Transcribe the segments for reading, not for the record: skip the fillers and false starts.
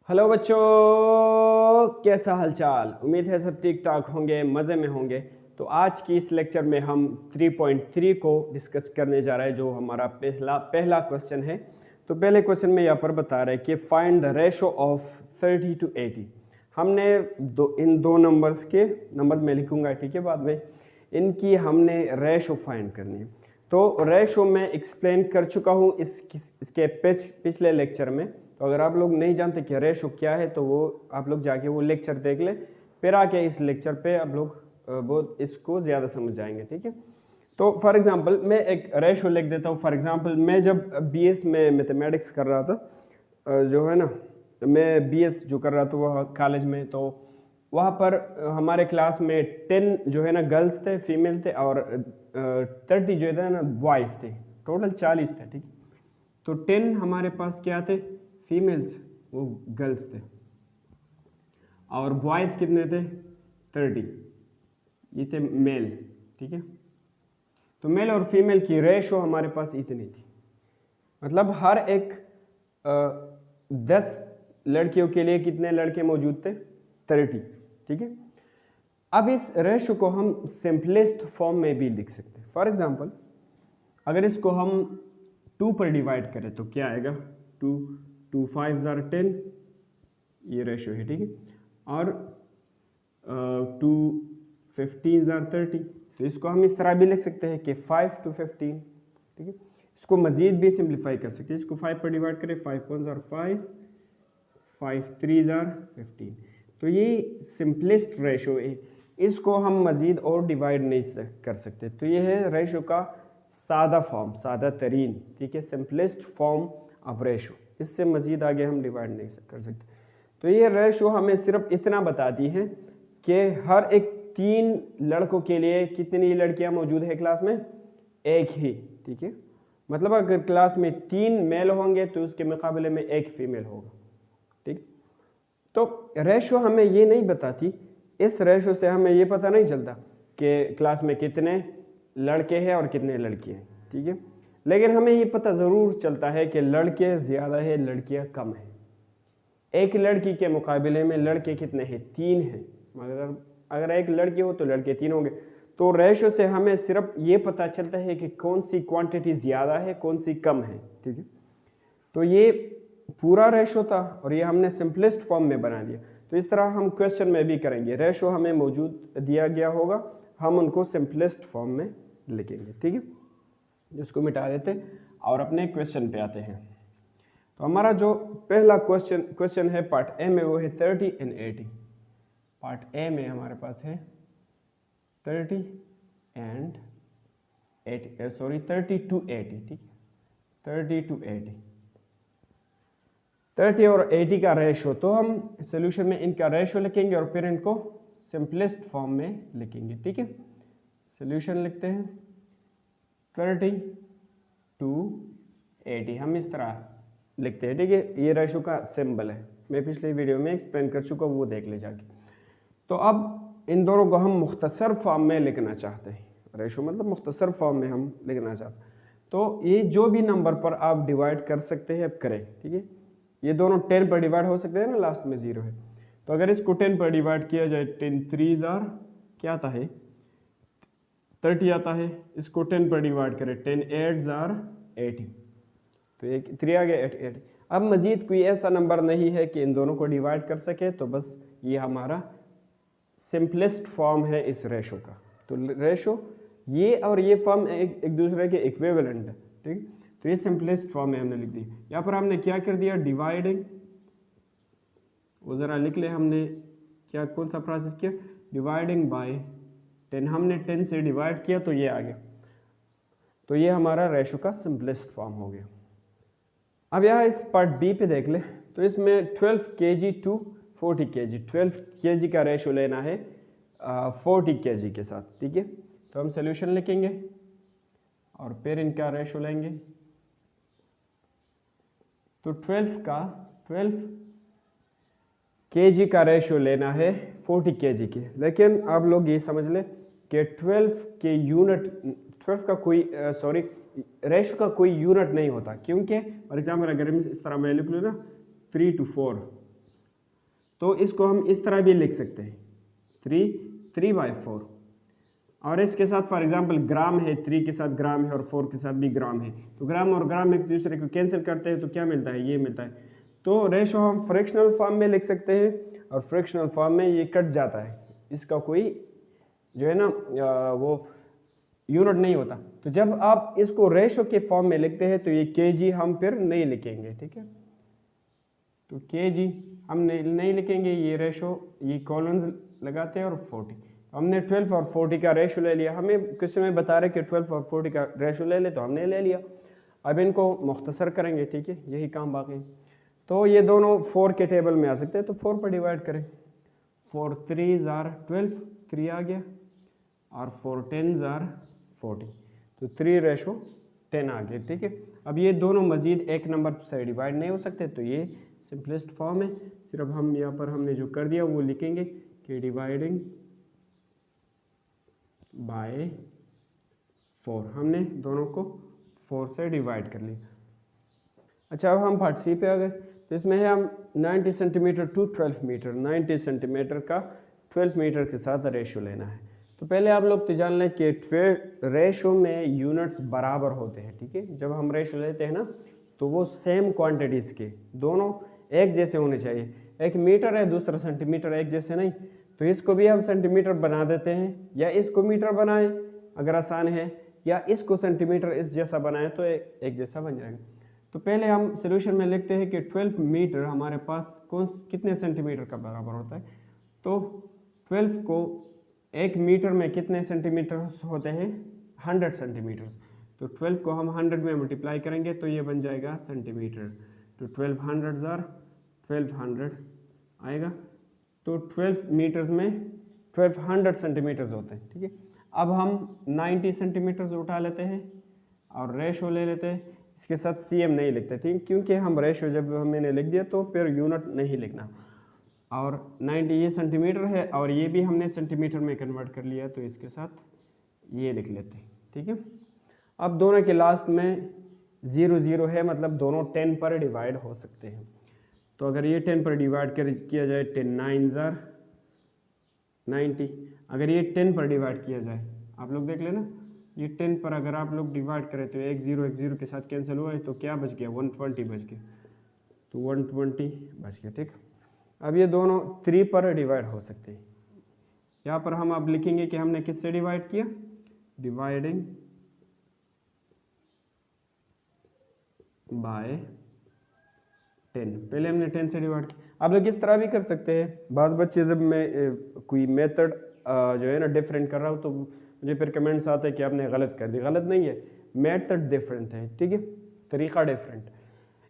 Hello बच्चों, कैसा हालचाल। उम्मीद है सब ठीक ठाक होंगे, मज़े में होंगे। तो आज की इस लेक्चर में हम 3.3 को डिस्कस करने जा रहे हैं, जो हमारा पहला क्वेश्चन है। तो पहले क्वेश्चन में यहाँ पर बता रहे हैं कि find the ratio of 30 to 80। हमने इन दो नंबर्स में लिखूंगा, ठीक है, बाद में इनकी हमने रेशो फाइंड करनी है। तो रेशो मैं एक्सप्लेन कर चुका हूँ इसके पिछले लेक्चर में। तो अगर आप लोग नहीं जानते कि रेशो क्या है तो वो आप लोग जाके वो लेक्चर देख ले, फिर आके इस लेक्चर पे आप लोग बहुत इसको ज़्यादा समझ जाएंगे, ठीक है। तो फॉर एग्जांपल मैं एक रेशो लिख देता हूँ। फॉर एग्जांपल मैं जब बीएस में मैथमेटिक्स कर रहा था, जो है ना, मैं बीएस जो कर रहा था वह कॉलेज में, तो वहाँ पर हमारे क्लास में 10 जो है ना गर्ल्स थे, फीमेल थे, और 30 जो है ना बॉयज़ थे। टोटल 40 थे, ठीक। तो 10 हमारे पास क्या थे, फीमेल्स, वो गर्ल्स थे, और बॉयज़ कितने थे, 30, ये थे मेल, ठीक है। तो मेल और फीमेल की रेशो हमारे पास इतनी थी, मतलब हर एक 10 लड़कियों के लिए कितने लड़के मौजूद थे, 30, ठीक है। अब इस रेशो को हम सिंपलेस्ट फॉर्म में भी लिख सकते हैं। फॉर एग्जांपल अगर इसको हम 2 पर डिवाइड करें तो क्या आएगा, 2 5 are 10, ये रेशो है, ठीक है। और 2 15 are 30, तो इसको हम इस तरह भी लिख सकते हैं कि 5 to 15, ठीक है। इसको मज़ीद भी सिंप्लीफाई कर सकते हैं। इसको 5 पर डिवाइड करें, 5 1s are 5, 5 3s are 15। तो ये सिंपलेस्ट रेशो है, इसको हम मज़ीद और डिवाइड नहीं कर सकते। तो ये है रेशो का सादा फॉर्म, सादा तरीन, ठीक है, सिंपलेस्ट फॉर्म ऑफ रेशो। इससे मज़ीद आगे हम डिवाइड नहीं कर सकते। तो ये रेशो हमें सिर्फ इतना बताती है कि हर एक 3 लड़कों के लिए कितनी लड़कियां मौजूद है क्लास में, एक ही, ठीक है। मतलब अगर क्लास में 3 मेल होंगे तो उसके मुकाबले में 1 फीमेल होगा, ठीक। तो रेशो हमें ये नहीं बताती, इस रेशो से हमें ये पता नहीं चलता कि क्लास में कितने लड़के हैं और कितने लड़कियां हैं, ठीक है। लेकिन हमें ये पता ज़रूर चलता है कि लड़के ज़्यादा है, लड़कियां कम है। एक लड़की के मुकाबले में लड़के कितने हैं, 3 हैं। अगर एक लड़की हो तो लड़के 3 होंगे। तो रेशो से हमें सिर्फ ये पता चलता है कि कौन सी क्वांटिटी ज़्यादा है, कौन सी कम है, ठीक है। तो ये पूरा रेशो था और ये हमने सिंपलेस्ट फॉर्म में बना दिया। तो इस तरह हम क्वेश्चन में भी करेंगे, रेशो हमें मौजूद दिया गया होगा, हम उनको सिंपलेस्ट फॉर्म में लिखेंगे, ठीक है। जिसको मिटा देते और अपने क्वेश्चन पे आते हैं। तो हमारा जो पहला क्वेश्चन है पार्ट ए में, वो है 30 and 80। पार्ट ए में हमारे पास है 30 and 80, सॉरी 30 to 80, ठीक है, 30 to 80, 30 और 80 का रेशो। तो हम सोल्यूशन में इनका रेशो लिखेंगे और फिर इनको सिंपलेस्ट फॉर्म में लिखेंगे, ठीक है। सोल्यूशन लिखते हैं 30 to 80, हम इस तरह लिखते हैं, ठीक है। ये रेशो का सिंबल है, मैं पिछले वीडियो में एक्सप्लेन कर चुका हूँ, वो देख ले जाके। तो अब इन दोनों को हम मुख्तसर फॉर्म में लिखना चाहते हैं, रेशो मतलब मुख्तसर फॉर्म में हम लिखना चाहते हैं। तो ये जो भी नंबर पर आप डिवाइड कर सकते हैं करें, ठीक है। ये दोनों 10 पर डिवाइड हो सकते हैं ना, लास्ट में 0 है। तो अगर इसको 10 पर डिवाइड किया जाए, 10 3s are क्या आता है, 30 आता है। इसको 10 पर डिवाइड करें, 10 8s are 80, तो एक 3 आ गया, 8। अब मज़ीद कोई ऐसा नंबर नहीं है कि इन दोनों को डिवाइड कर सके, तो बस ये हमारा सिंपलेस्ट फॉर्म है इस रेशो का। तो रेशो ये और ये फॉर्म एक दूसरे के इक्विवेलेंट है, ठीक। तो ये सिंपलेस्ट फॉर्म में हमने लिख दी। यहाँ पर हमने क्या कर दिया, डिवाइडिंग, वो ज़रा लिख ले, हमने क्या कौन सा प्रोसेस किया, डिवाइडिंग बाय 10, हमने 10 से डिवाइड किया तो ये आ गया। तो ये हमारा रेशो का सिंपलेस्ट फॉर्म हो गया। अब यहाँ इस पार्ट बी पे देख ले, तो इसमें 12 kg to 40 kg, 12 kg का रेशो लेना है 40 kg के साथ, ठीक है। तो हम सोल्यूशन लिखेंगे और फिर इनका रेशो लेंगे। तो 12 kg का रेशो लेना है 40 kg के। लेकिन आप लोग ये समझ ले कि 12 के यूनिट, 12 का कोई रेशो का कोई यूनिट नहीं होता, क्योंकि फॉर एग्जाम्पल अगर इस तरह मैं लिख लूँ ना 3 to 4, तो इसको हम इस तरह भी लिख सकते हैं 3/4, और इसके साथ फॉर एग्जांपल ग्राम है, 3 के साथ ग्राम है और 4 के साथ भी ग्राम है, तो ग्राम और ग्राम एक दूसरे को कैंसिल करते हैं तो क्या मिलता है, ये मिलता है। तो रेशो हम फ्रैक्शनल फॉर्म में लिख सकते हैं और फ्रैक्शनल फॉर्म में ये कट जाता है, इसका कोई जो है ना वो यूनिट नहीं होता। तो जब आप इसको रेशो के फॉर्म में लिखते हैं तो ये केजी हम फिर नहीं लिखेंगे, ठीक है। तो केजी हम नहीं लिखेंगे, ये रेशो, ये कॉलम्स लगाते हैं और 40। हमने 12 और 40 का रेशो ले लिया, हमें किसी में बता रहे कि 12 और 40 का रेशो ले ले, तो हमने ले लिया। अब इनको मुख्तसर करेंगे, ठीक है, यही काम बाकी। तो ये दोनों 4 के टेबल में आ सकते हैं, तो 4 पर डिवाइड करें, 4 3s are 12, 3 आ गया, और 4 10s are 40, तो 3/10 आ गया, ठीक है। अब ये दोनों मजीद एक नंबर से डिवाइड नहीं हो सकते, तो ये सिंपलेस्ट फॉर्म है। सिर्फ हम यहाँ पर हमने जो कर दिया वो लिखेंगे कि डिवाइडिंग बाय 4, हमने दोनों को 4 से डिवाइड कर लिया। अच्छा, अब हम पार्ट सी पे आ गए। तो इसमें है हम 90 सेंटीमीटर टू 12 मीटर, 90 सेंटीमीटर का 12 मीटर के साथ रेशो लेना है। तो पहले आप लोग तो जान लें कि रेशो में यूनिट्स बराबर होते हैं, ठीक है। जब हम रेशो लेते हैं ना तो वो सेम क्वांटिटीज़ के दोनों एक जैसे होने चाहिए। एक मीटर है, दूसरा सेंटीमीटर, एक जैसे नहीं। तो इसको भी हम सेंटीमीटर बना देते हैं, या इसको मीटर बनाएं अगर आसान है, या इसको सेंटीमीटर इस जैसा बनाएं तो एक जैसा बन जाएगा। तो पहले हम सोल्यूशन में लिखते हैं कि 12 मीटर हमारे पास कितने सेंटीमीटर का बराबर होता है। तो 12 को एक मीटर में कितने सेंटीमीटर होते हैं, 100 सेंटीमीटर्स। तो 12 को हम 100 में मल्टीप्लाई करेंगे तो ये बन जाएगा सेंटीमीटर। तो 1200 आएगा। तो 12 मीटर्स में 1200 सेंटीमीटर्स होते हैं, ठीक है। अब हम 90 सेंटीमीटर्स उठा लेते हैं और रेशो ले लेते हैं। इसके साथ सीएम नहीं लिखते, ठीक, क्योंकि हम रेशो जब मैंने लिख दिया तो फिर यूनिट नहीं लिखना। और 90 ये सेंटीमीटर है और ये भी हमने सेंटीमीटर में कन्वर्ट कर लिया, तो इसके साथ ये लिख लेते हैं, ठीक है। अब दोनों के लास्ट में 0 0 है, मतलब दोनों 10 पर डिवाइड हो सकते हैं। तो अगर ये 10 पर डिवाइड किया जाए 10 9s are 90। अगर ये 10 पर डिवाइड किया जाए, आप लोग देख लेना, ये 10 पर अगर आप लोग डिवाइड करें तो एक जीरो के साथ कैंसिल हुआ है, तो क्या बच गया, 120 बच गया। तो 120 बच गया, ठीक। अब ये दोनों 3 पर डिवाइड हो सकते हैं। यहाँ पर हम अब लिखेंगे कि हमने किससे डिवाइड किया, डिवाइडिंग बाय 10। पहले हमने 10 से डिवाइड किया। आप लोग इस तरह भी कर सकते हैं। बाज़ बच्चे जब मैं कोई मेथड जो है ना डिफरेंट कर रहा हूँ तो मुझे फिर कमेंट्स आते हैं कि आपने गलत कर दी। गलत नहीं है, मेथड डिफरेंट है, ठीक है, तरीका डिफरेंट।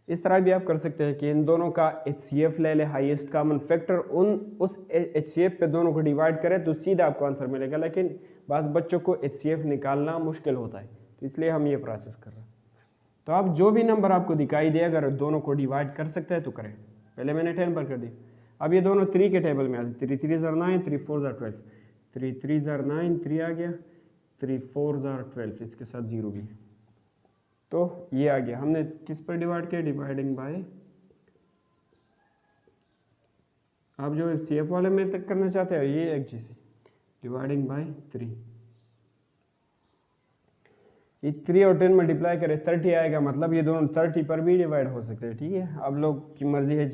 इस तरह भी आप कर सकते हैं कि इन दोनों का HCF ले ले, हाईएस्ट कॉमन फैक्टर, उस HCF पे दोनों को डिवाइड करें तो सीधा आपको आंसर मिलेगा। लेकिन बाज़ बच्चों को HCF निकालना मुश्किल होता है, तो इसलिए हम ये प्रोसेस कर रहे हैं। तो आप जो भी नंबर आपको दिखाई दे, अगर दोनों को डिवाइड कर सकते हैं तो करें। पहले मैंने 10 पर कर दिया। अब ये दोनों 3 के टेबल में आते, 3 3s are 9, 3 4s are 12, 3 3s are 9, 3 आ गया, 3 4s are 12, इसके साथ 0 भी है, तो ये आ गया। हमने किस पर डिवाइड किया, डिवाइडिंग बाय, आप जो CF वाले में तक करना चाहते हैं ये एक चीज़ है, डिवाइडिंग बाय 3। ये 3 और 10 मल्टीप्लाई करें 30 आएगा, मतलब ये दोनों 30 पर भी डिवाइड हो सकते हैं, ठीक है। आप लोग की मर्जी है,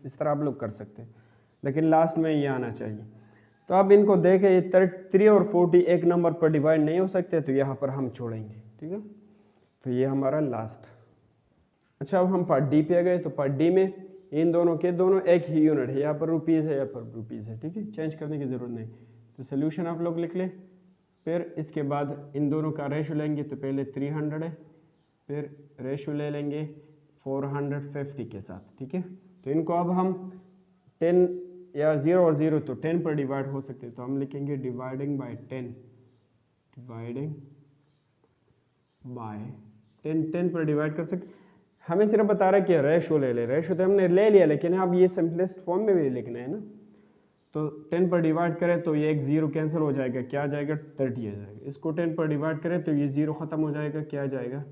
इस तरह आप लोग कर सकते हैं, लेकिन लास्ट में ये आना चाहिए। तो अब इनको देखें, ये 3 और 40 एक नंबर पर डिवाइड नहीं हो सकते, तो यहाँ पर हम छोड़ेंगे, ठीक है। तो ये हमारा लास्ट। अच्छा, अब हम पार्ट डी पे आ गए। तो पार्ट डी में इन दोनों के दोनों एक ही यूनिट है, यहाँ पर रुपीज़ है, यहाँ पर रुपीज़ है, ठीक है, चेंज करने की ज़रूरत नहीं। तो सोल्यूशन आप लोग लिख लें। फिर इसके बाद इन दोनों का रेशो लेंगे, तो पहले 300 है, फिर रेशो ले लेंगे 450 के साथ, ठीक है। तो इनको अब हम 10 या 0 और 0 तो 10 पर डिवाइड हो सकते हैं, तो हम लिखेंगे डिवाइडिंग बाय 10, डिवाइडिंग बाय 10 पर डिवाइड कर सकते। हमें सिर्फ बता रहा है कि रेशो ले ले, रेशो तो हमने ले लिया, लेकिन अब ये सिंपलेस्ट फॉर्म में भी लिखना है ना। तो 10 पर डिवाइड करें तो ये एक 0 कैंसिल हो जाएगा, क्या आ जाएगा, 30 आ जाएगा। इसको 10 पर डिवाइड करें तो ये 0 ख़त्म हो जाएगा, क्या आ जाएगा,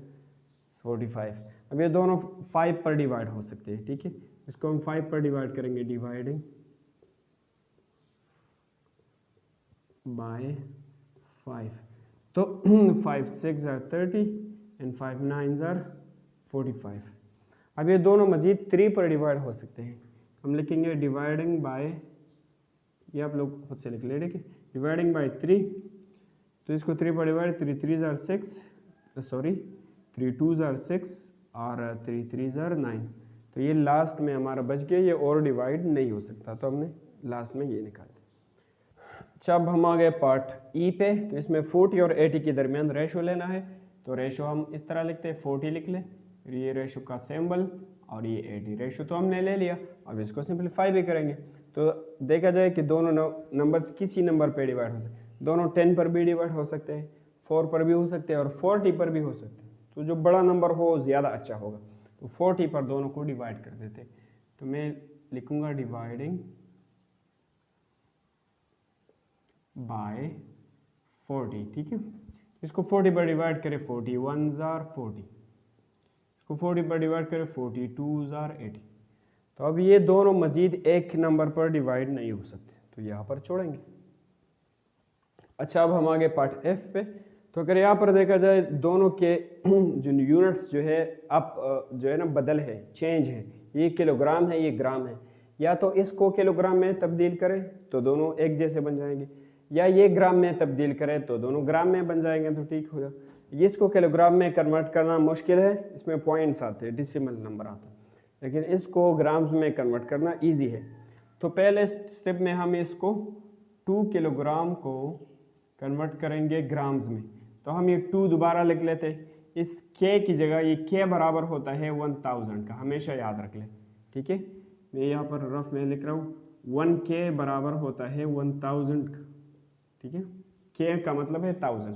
45। अब ये दोनों 5 पर डिवाइड हो सकते हैं, ठीक है। इसको हम 5 पर डिवाइड करेंगे, डिवाइडिंग बाय 5। तो 5 6 आर 30 एंड 5 9 आर 45। अब ये दोनों मज़ीद 3 पर डिवाइड हो सकते हैं। हम लिखेंगे डिवाइडिंग बाय, ये आप लोग खुद से लिख ले, ठीक है, डिवाइडिंग बाय 3। तो इसको 3 पर डिवाइड, 3 3 आर 6, सॉरी 3 2 आर 6 और 3 3 आर 9। तो ये लास्ट में हमारा बच गया, ये और डिवाइड नहीं हो सकता, तो हमने लास्ट में ये निकाल दिया। अच्छा, अब हम आ गए पार्ट ई पे। तो इसमें 40 और 80 के दरमियान रेशो लेना है। तो रेशो हम इस तरह लिखते हैं, 40 लिख लें, ये रेशो का सिंबल और ये 80। रेशो तो हमने ले लिया, अब इसको सिंपलीफाई भी करेंगे। तो देखा जाए कि दोनों नंबर्स किसी नंबर पे डिवाइड हो सकते हैं। दोनों 10 पर भी डिवाइड हो सकते हैं, 4 पर भी हो सकते हैं और 40 पर भी हो सकते हैं। तो जो बड़ा नंबर हो ज़्यादा अच्छा होगा, तो 40 पर दोनों को डिवाइड कर देते। तो मैं लिखूंगा डिवाइडिंग बाय 40, ठीक है। इसको 40 पर डिवाइड करें, 41 आर 40, इसको 40 पर डिवाइड करें, 42 आर 80। तो अब ये दोनों मजीद एक नंबर पर डिवाइड नहीं हो सकते, तो यहाँ पर छोड़ेंगे। अच्छा, अब हम आगे पार्ट एफ पे। तो अगर यहाँ पर देखा जाए दोनों के जो यूनिट्स जो है अब जो है ना बदल है, चेंज है, ये किलोग्राम है, ये ग्राम है। या तो इसको किलोग्राम में तब्दील करें तो दोनों एक जैसे बन जाएंगे, या ये ग्राम में तब्दील करें तो दोनों ग्राम में बन जाएंगे, तो ठीक होगा। इसको किलोग्राम में कन्वर्ट करना मुश्किल है, इसमें पॉइंट्स आते हैं, डेसिमल नंबर आता है, लेकिन इसको ग्राम्स में कन्वर्ट करना ईजी है। तो पहले स्टेप में हम इसको 2 किलोग्राम को कन्वर्ट करेंगे ग्राम्स में। तो हम ये 2 दोबारा लिख लेते हैं, इस के की जगह ये के बराबर होता है 1000 का, हमेशा याद रख लें, ठीक है। मैं यहाँ पर रफ में लिख रहा हूँ, 1 के बराबर होता है 1000 का, ठीक है। के का मतलब है 1000,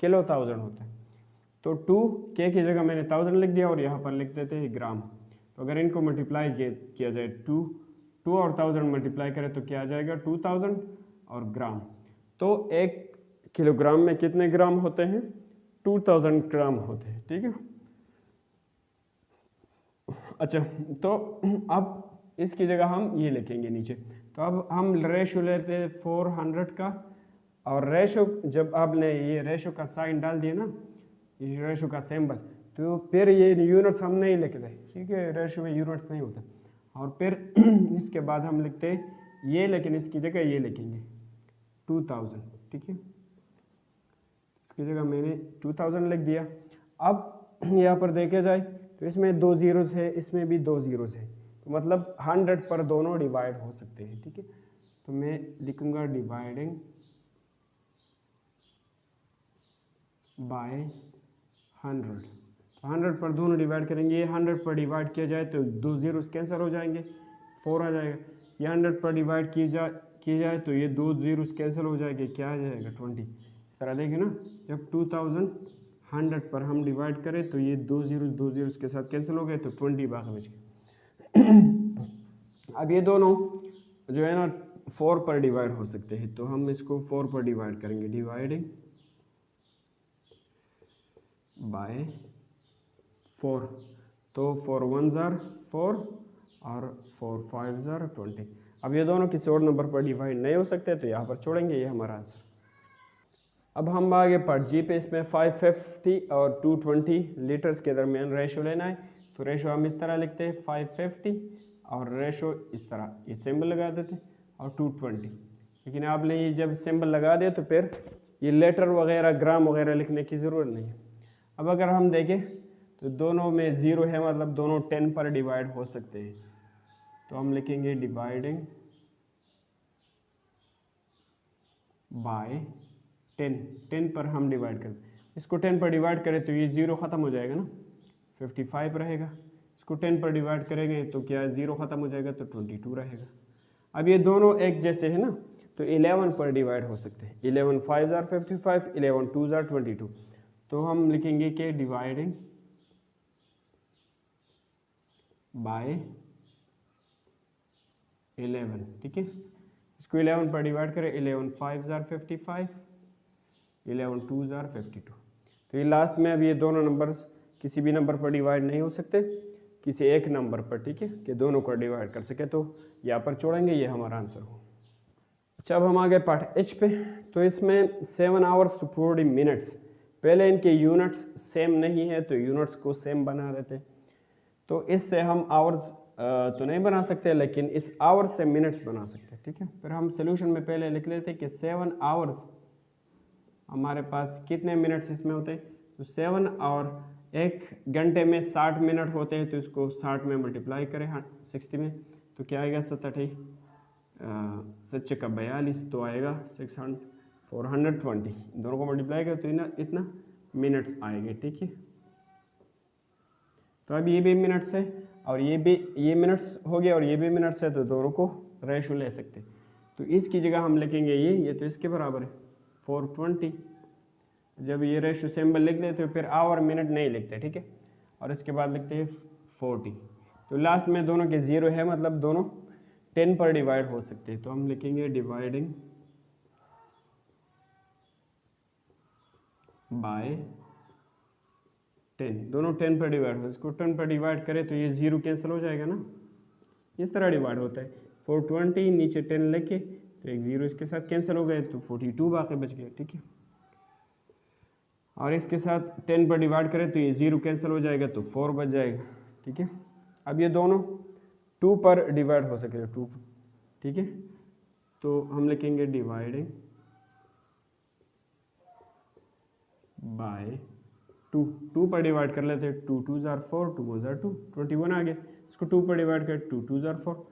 किलो 1000 होता है। तो 2 के की जगह मैंने 1000 लिख दिया और यहाँ पर लिख देते हैं ग्राम। तो अगर इनको मल्टीप्लाई किया जाए, 2 और 1000 मल्टीप्लाई करें तो क्या आ जाएगा, 2000 और ग्राम। तो 1 किलोग्राम में कितने ग्राम होते हैं, 2000 ग्राम होते हैं, ठीक है। अच्छा, तो अब इसकी जगह हम ये लिखेंगे नीचे। तो अब हम रेशो लेते हैं 400 का, और रेशो जब आपने ये रेशो का साइन डाल दिया ना, ये रेशो का सिंबल, तो फिर ये यूनिट्स हम नहीं लिखते, ठीक है, रेशो में यूनिट्स नहीं होता। और फिर इसके बाद हम लिखते हैं ये, लेकिन इसकी जगह ये लिखेंगे 2000, ठीक है। इसकी जगह मैंने 2000 लिख दिया। अब यहाँ पर देखे जाए तो इसमें 2 जीरोस है, इसमें भी 2 जीरोस है, तो मतलब 100 पर दोनों डिवाइड हो सकते हैं, ठीक है। तो मैं लिखूंगा डिवाइडिंग बाय 100। तो 100 पर दोनों डिवाइड करेंगे, 100 पर डिवाइड किया जाए तो 2 जीरोस कैंसिल हो जाएंगे, 4 आ जाएगा। ये 100 पर डिवाइड की जाए तो ये 2 जीरोस कैंसिल हो जाएंगे, क्या आ जाएगा, 20। इस तरह देखिए ना, जब 2000 100 पर हम डिवाइड करें तो ये 2 जीरोस के साथ कैंसिल हो गए, तो 20 बाकी बच गए। अब ये दोनों जो है ना 4 पर डिवाइड हो सकते हैं, तो हम इसको 4 पर डिवाइड करेंगे, डिवाइडिंग बाय 4। तो 4 1s आर 4 और 4 5s आर 20। अब ये दोनों किसी और नंबर पर डिवाइड नहीं हो सकते, तो यहाँ पर छोड़ेंगे, ये हमारा आंसर। अब हम आगे पार्ट जी पे, इसमें 550 और 220 लीटर्स के दरमियान रेशो लेना है। तो रेशो हम इस तरह लिखते हैं, 550 और रेशो इस तरह, ये सिंबल लगा देते हैं, और 220। लेकिन आपने ये जब सिंबल लगा दिया तो फिर ये लेटर वगैरह ग्राम वगैरह लिखने की ज़रूरत नहीं है। अब अगर हम देखें तो दोनों में 0 है, मतलब दोनों 10 पर डिवाइड हो सकते हैं। तो हम लिखेंगे डिवाइडिंग बाय 10 पर हम डिवाइड करें, इसको 10 पर डिवाइड करें तो ये 0 ख़त्म हो जाएगा ना, 55 रहेगा। इसको 10 पर डिवाइड करेंगे तो क्या है, 0 ख़त्म हो जाएगा, तो 22 रहेगा। अब ये दोनों एक जैसे है ना, तो 11 पर डिवाइड हो सकते हैं, 11 5s आर 55, 11 2s आर 22। तो हम लिखेंगे कि डिवाइडिंग बाय 11, ठीक है। इसको 11 पर डिवाइड करें, 11 5s आर 55, 11 2s आर 52। तो ये लास्ट में अब ये दोनों नंबर्स किसी भी नंबर पर डिवाइड नहीं हो सकते, किसी एक नंबर पर, ठीक है, कि दोनों को डिवाइड कर सके, तो यहाँ पर छोड़ेंगे, ये हमारा आंसर हो। अच्छा, अब हम आ गए पार्ट एच पे। तो इसमें 7 आवर्स टू 40 मिनट्स, पहले इनके यूनिट्स सेम नहीं है तो यूनिट्स को सेम बना देते। तो इससे हम आवर्स तो नहीं बना सकते, लेकिन इस आवर से मिनट्स बना सकते हैं, ठीक है। फिर हम सोल्यूशन में पहले लिख लेते कि 7 आवर्स, हमारे पास कितने मिनट्स इसमें होते हैं, तो 7 और 1 घंटे में 60 मिनट होते हैं, तो इसको 60 में मल्टीप्लाई करें 60 में, तो क्या आएगा 7 7 का 42, तो आएगा 420, दोनों को मल्टीप्लाई करें तो इतना मिनट्स आएंगे, ठीक है। तो अब ये भी मिनट्स है और ये मिनट्स हो गया और ये भी मिनट्स है, तो दोनों को रेशो ले सकते। तो इसकी जगह हम लिखेंगे ये तो इसके बराबर है 420। जब ये रेशो सिंबल लिख लेते तो फिर आवर मिनट नहीं लिखते, ठीक है। और इसके बाद लिखते हैं 40। तो लास्ट में दोनों के 0 है, मतलब दोनों 10 पर डिवाइड हो सकते हैं। तो हम लिखेंगे डिवाइडिंग बाय 10, दोनों 10 पर डिवाइड हो, इसको 10 पर डिवाइड करें तो ये 0 कैंसिल हो जाएगा ना, इस तरह डिवाइड होता है। 420 नीचे 10 लेके तो एक 0 इसके साथ कैंसिल हो गए, तो 42 बाकी बच गए, ठीक है। और इसके साथ 10 पर डिवाइड करें तो ये 0 कैंसिल हो जाएगा, तो 4 बच जाएगा, ठीक है। अब ये दोनों 2 पर डिवाइड हो सकेगा, 2, ठीक है। तो हम लिखेंगे डिवाइडिंग बाय 2 पर डिवाइड कर लेते हैं, 2 2 जार 4, 2 जार 2, 21 आ गए। इसको 2 पर डिवाइड कर 2 2 जार 4।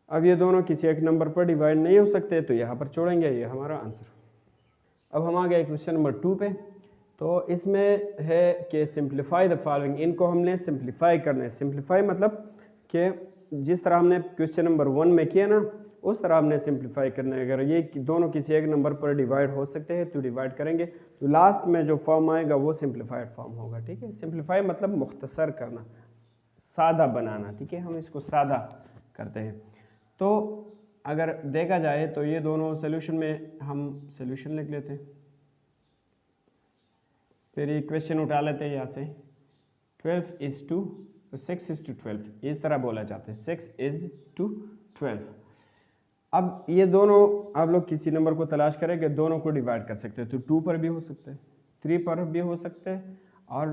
अब ये दोनों किसी एक नंबर पर डिवाइड नहीं हो सकते, तो यहाँ पर छोड़ेंगे, ये हमारा आंसर। अब हम आ गए क्वेश्चन नंबर 2 पे। तो इसमें है कि सिंप्लीफाई द फॉलोइंग, इनको हमने सिंप्लीफाई करना है। सिंप्लीफाई मतलब कि जिस तरह हमने क्वेश्चन नंबर 1 में किया ना, उस तरह हमने सिंप्लीफाई करना है। अगर ये दोनों किसी एक नंबर पर डिवाइड हो सकते हैं तो डिवाइड करेंगे, तो लास्ट में जो फॉर्म आएगा वो सिंप्लीफाइड फॉर्म होगा, ठीक है। सिंप्लीफाई मतलब मुख्तसर करना, सादा बनाना, ठीक है। हम इसको सादा करते हैं। तो अगर देखा जाए तो ये दोनों सोल्यूशन में हम सोल्यूशन लिख लेते हैं, फिर ये क्वेश्चन उठा लेते हैं यहाँ से। 6:12, इस तरह बोला जाता है, 6:12। अब ये दोनों आप लोग किसी नंबर को तलाश करें कि दोनों को डिवाइड कर सकते हैं, तो 2 पर भी हो सकते हैं, 3 पर भी हो सकते हैं और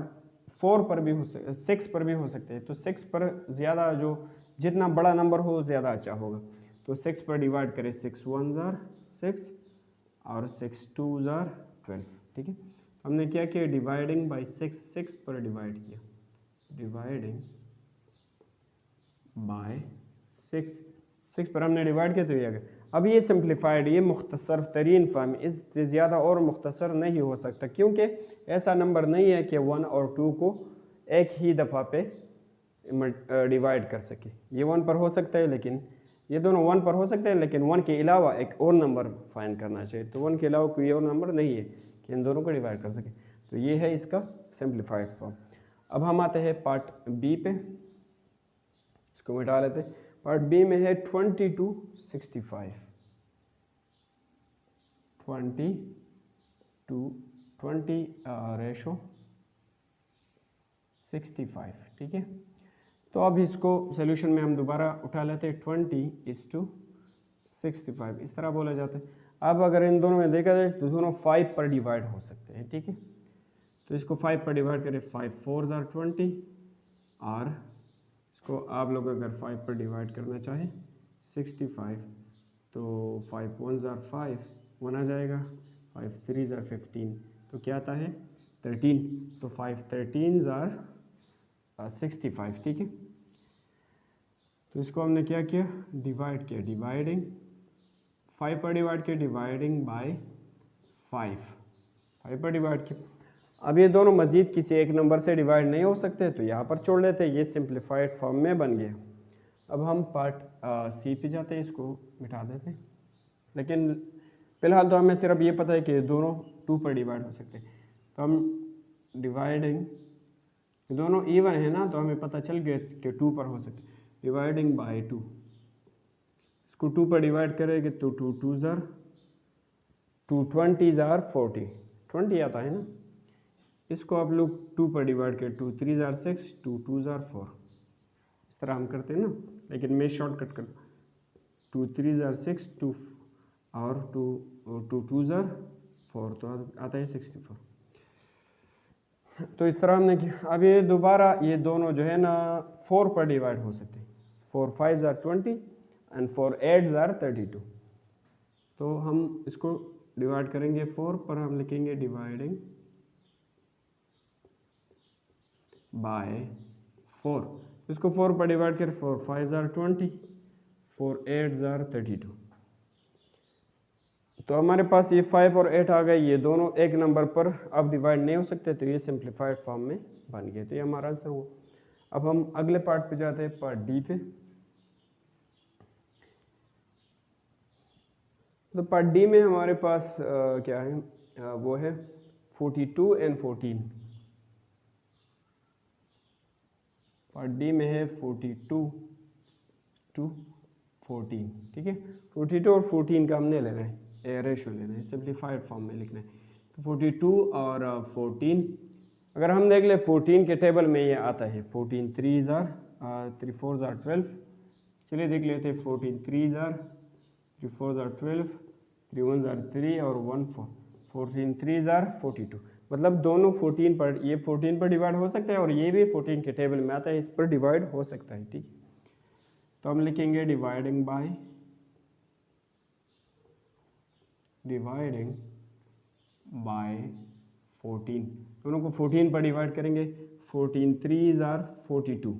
4 पर भी हो सकते, 6 पर भी हो सकते हैं। तो 6 पर ज़्यादा, जो जितना बड़ा नंबर हो ज़्यादा अच्छा होगा। तो 6 पर डिवाइड करें, 6 1 जार 6 और 6 2 जार 12, ठीक है। हमने क्या किया, डिवाइडिंग बाय 6 पर डिवाइड किया, डिवाइडिंग बाय 6 पर हमने डिवाइड किया तो ये आ गया। अब ये सिंप्लीफाइड, ये मुख्तसर तरीन फॉर्म, इससे ज़्यादा और मुख्तसर नहीं हो सकता, क्योंकि ऐसा नंबर नहीं है कि 1 और 2 को एक ही दफ़ा पे डिवाइड कर सके। ये 1 पर हो सकता है, लेकिन ये दोनों 1 पर हो सकते हैं, लेकिन 1 के अलावा एक और नंबर फाइंड करना चाहिए। तो 1 के अलावा कोई और नंबर नहीं है कि इन दोनों को डिवाइड कर सके। तो ये है इसका सिंप्लीफाइड फॉर्म। अब हम आते हैं पार्ट बी पे, इसको मिटा लेते हैं। पार्ट बी में है 20 to 65, 20 to 20 रेशो 65, ठीक है। तो अब इसको सोल्यूशन में हम दोबारा उठा लेते हैं, 20:65, इस तरह बोला जाता है। अब अगर इन दोनों में देखा जाए तो दोनों 5 पर डिवाइड हो सकते हैं, ठीक है। तो इसको 5 पर डिवाइड करें, 5 4 जार 20, और इसको आप लोग अगर 5 पर डिवाइड करना चाहें 65, तो 5 1 जार 5, 1 आ जाएगा, 5 3 जार 15, तो क्या आता है 13। तो 5 13 जार 65, ठीक है। तो इसको हमने क्या किया, डिवाइड किया, डिवाइडिंग 5 पर डिवाइड किया, डिवाइडिंग बाय 5 पर डिवाइड किया। अब ये दोनों मज़ीद किसी एक नंबर से डिवाइड नहीं हो सकते, तो यहाँ पर छोड़ लेते हैं, ये सिंप्लीफाइड फॉर्म में बन गया। अब हम पार्ट सी पे जाते हैं, इसको मिटा देते हैं। लेकिन फ़िलहाल तो हमें सिर्फ ये पता है कि दोनों 2 पर डिवाइड हो सकते हैं। तो हम डिवाइडिंग, दोनों इवन है ना, तो हमें पता चल गया कि 2 पर हो सकते। डिवाइडिंग बाय 2, इसको 2 पर डिवाइड करेंगे तो 2 2 जार 2 20 जार 40, 20 आता है ना। इसको आप लोग 2 पर डिवाइड करें, 2 3 जार 6, 2 2 जार 4, इस तरह हम करते हैं ना। लेकिन मैं शॉर्टकट कर, 2 3 जार 6, 2 और टू टू ज़ार 4 तो आता है 64। तो इस तरह हमने किया। अब ये दोबारा ये दोनों जो है ना 4 पर डिवाइड हो सकते हैं। 4 5 आर 20 एंड 4 8 आर 32। तो हम इसको डिवाइड करेंगे 4 पर, हम लिखेंगे डिवाइडिंग बाय 4। इसको 4 पर डिवाइड कर 4 5 आर 20, 4 8 आर 32। तो हमारे पास ये 5 और 8 आ गए, ये दोनों एक नंबर पर अब डिवाइड नहीं हो सकते, तो ये सिंप्लीफाइड फॉर्म में बन गए। तो ये हमारा आंसर हुआ। अब हम अगले पार्ट पे जाते हैं, पार्ट डी पे। तो पार्ट डी में हमारे पास क्या है, वो है 42 एंड 14। पार्ट डी में है 42 टू 14, ठीक है। 42 और 14 का हमने लेना है, रेशो लेना है, सिंप्लीफाइड फॉर्म में लिखना है। तो 42 और 14, अगर हम देख ले 14 के टेबल में ये आता है 14 3 ज़ार 3 4 ज़ार 12। चलिए देख लेते हैं 14 3 ज़ार 3 4 ज़ार 12, 3 1 ज़ार 3 और 1 4, 14 3 ज़ार 42। मतलब दोनों 14 पर, ये 14 पर डिवाइड हो सकता है और ये भी 14 के टेबल में आता है, इस पर डिवाइड हो सकता है, ठीक है। तो हम लिखेंगे डिवाइडिंग बाय 14, दोनों को 14 पर डिवाइड करेंगे। 14 3 ज़ार 42,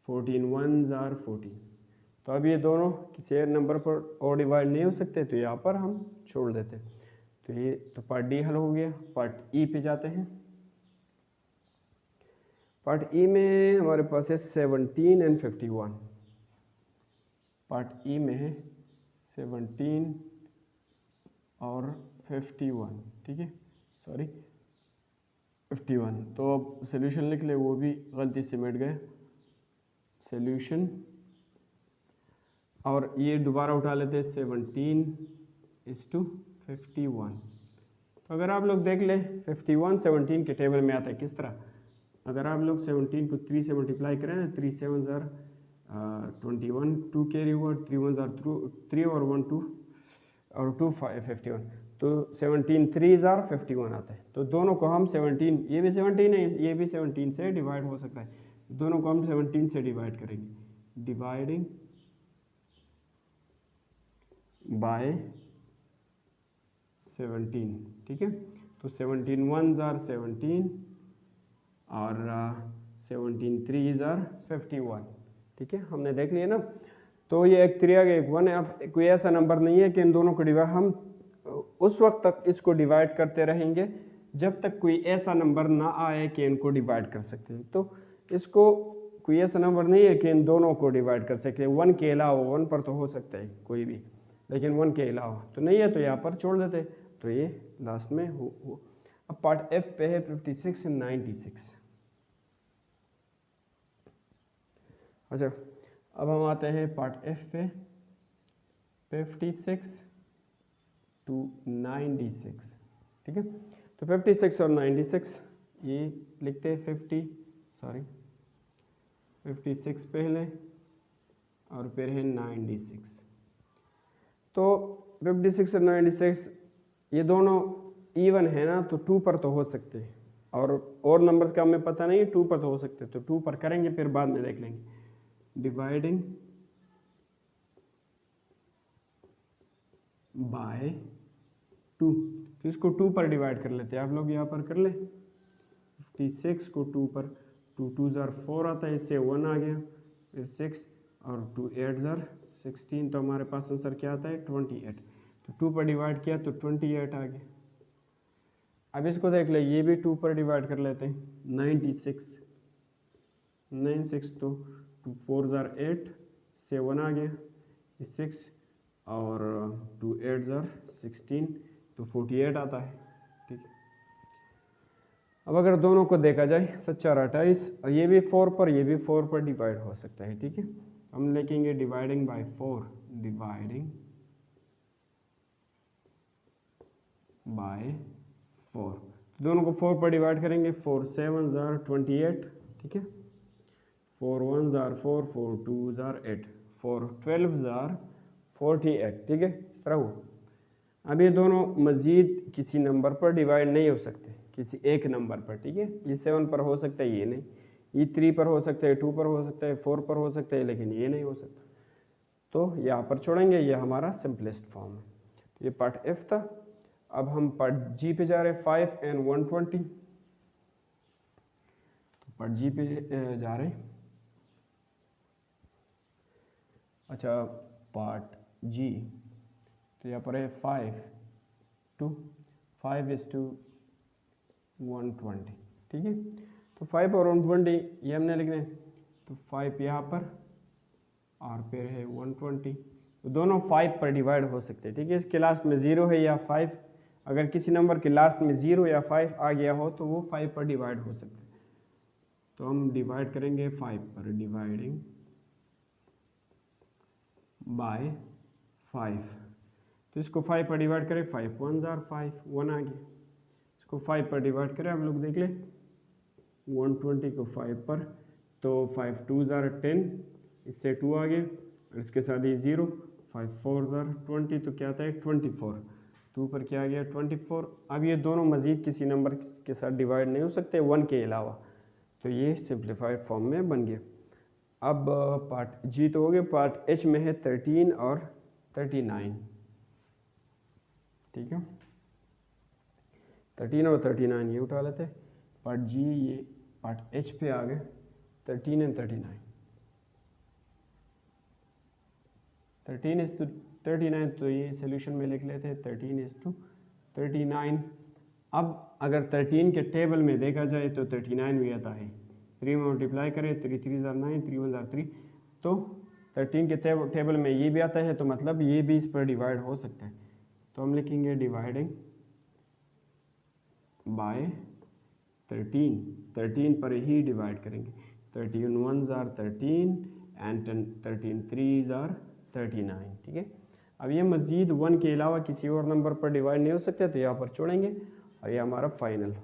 14 1 ज़ार 14। तो अब ये दोनों किसी नंबर पर और डिवाइड नहीं हो सकते, तो यहाँ पर हम छोड़ देते हैं। तो ये तो पार्ट डी हल हो गया। पार्ट ई पे जाते हैं। पार्ट ई में हमारे पास है 17 एंड 51। पार्ट ई में है 17 और 51, ठीक है, सॉरी 51। तो अब सोल्यूशन लिख ले, वो भी गलती से मिट गए सोल्यूशन, और ये दोबारा उठा लेते 17:51। तो अगर आप लोग देख ले 51 17 के टेबल में आता है किस तरह, अगर आप लोग 17 को 3 से मल्टीप्लाई करें ना, 3 7 ज़ार 21, 2 कैरी हुआ, 3 1 ज़ार 3 और 1 2 और 2 51, तो 17 3 ज़ार 51 आता है। तो दोनों को हम 17, ये भी 17 है, ये भी 17 से डिवाइड हो सकता है, दोनों को हम 17 से डिवाइड करेंगे, डिवाइडिंग बाय 17, ठीक है। तो 17 1 ज़ार 17 और 17 3 ज़ार 51, ठीक है, हमने देख लिया ना। तो ये एक 3 आ गया, एक 1 है। अब कोई ऐसा नंबर नहीं है कि इन दोनों को डिवाइड, हम उस वक्त तक इसको डिवाइड करते रहेंगे जब तक कोई ऐसा नंबर ना आए कि इनको डिवाइड कर सकते हैं। तो इसको कोई ऐसा नंबर नहीं है कि इन दोनों को डिवाइड कर सकते हैं। 1 के अलावा, 1 पर तो हो सकता है कोई भी, लेकिन 1 के अलावा तो नहीं है, तो यहाँ पर छोड़ देते। तो ये लास्ट में हो। अब पार्ट एफ पे है 56 एंड 96। अच्छा, अब हम आते हैं पार्ट एफ पे 56 टू 96, ठीक है। तो 56 और 96 ये लिखते हैं 56 पहले और फिर है 96। तो 56 और 96 ये दोनों इवन है ना, तो 2 पर तो हो सकते हैं, और नंबर्स का हमें पता नहीं है, 2 पर तो हो सकते हैं, तो 2 पर करेंगे, फिर बाद में देख लेंगे। डिवाइडिंग बाय 2, तो इसको 2 पर डिवाइड कर लेते हैं, आप लोग यहाँ पर कर ले। 56 को 2 पर, 2 2 ज़ार 4 आता है, इससे 1 आ गया, फिर 6 और 2 8 ज़ार 16, तो हमारे पास आंसर क्या आता है 28। तो 2 पर डिवाइड किया तो 28 आ गया। अब इसको देख ले, ये भी 2 पर डिवाइड कर लेते हैं, 96 तो 2 4 ज़ार 8, 7 आ गया, 6 और 2 8 ज़ार 16, तो 48 आता है, ठीक है। अब अगर दोनों को देखा जाए 7 4 28, और ये भी 4 पर, ये भी 4 पर डिवाइड हो सकता है, ठीक है। हम लिखेंगे डिवाइडिंग बाय 4, डिवाइडिंग बाय 4, दोनों को 4 पर डिवाइड करेंगे। 4 7 ज़ार 28, ठीक है, 4 1 ज़ार 4, 4 2 ज़ार 8, 4 12 ज़ार 48, ठीक है, इस तरह हुआ। अब ये दोनों मज़ीद किसी नंबर पर डिवाइड नहीं हो सकते, किसी एक नंबर पर, ठीक है। ये 7 पर हो सकता है, ये नहीं। ये 3 पर हो सकता है, 2 पर हो सकता है, 4 पर हो सकता है, लेकिन ये नहीं हो सकता। तो यहाँ पर छोड़ेंगे, ये हमारा सिंपलेस्ट फॉर्म है। तो ये पार्ट एफ था। अब हम पार्ट जी पे जा रहे हैं, 5 and 120। तो पार्ट जी पे जा रहे हैं। अच्छा, पार्ट जी, तो यहाँ पर है 5 to 120, ठीक है। तो 5 और 120 ये हमने लिखना है। तो 5 यहाँ पर और फिर है 120, तो दोनों 5 पर डिवाइड हो सकते हैं, ठीक है। इसके लास्ट में 0 है या 5, अगर किसी नंबर के लास्ट में 0 या 5 आ गया हो तो वो 5 पर डिवाइड हो सकते हैं। तो हम डिवाइड करेंगे 5 पर, डिवाइडिंग बाय 5। तो इसको 5 पर डिवाइड करें, 5 1 जार 5, 1 आ गया। इसको 5 पर डिवाइड करें, हम लोग देख लें 120 को 5 पर, तो 5 2 जार 10, इससे 2 आ गया, और इसके साथ ही 0, 5 4 जार 20, तो क्या आता है 24, 2 पर क्या आ गया 24। अब ये दोनों मज़ीद किसी नंबर के साथ डिवाइड नहीं हो सकते 1 के अलावा, तो ये सिंप्लीफाइड फॉर्म में बन गया। अब पार्ट जी तो हो गया, पार्ट एच में है 13 और 39, ठीक है। 13 और 39 ये उठा लेते हैं। पार्ट जी ये पार्ट एच पे आ गए, 13 and 39। 13:39, तो ये सोल्यूशन में लिख लेते हैं 13:39। अब अगर 13 के टेबल में देखा जाए तो 39 भी आता है, 3 में मल्टीप्लाई करें, 3 3 जार 9, 3 1 जार 3, तो 13 के टेबल में ये भी आता है, तो मतलब ये भी इस पर डिवाइड हो सकता है। तो हम लिखेंगे डिवाइडिंग बाय 13 पर ही डिवाइड करेंगे। 13 1 जार 13 एंड 13 3 जार 39, ठीक है। अब ये मज़ीद 1 के अलावा किसी और नंबर पर डिवाइड नहीं हो सकते, तो यहाँ पर छोड़ेंगे और ये हमारा फाइनल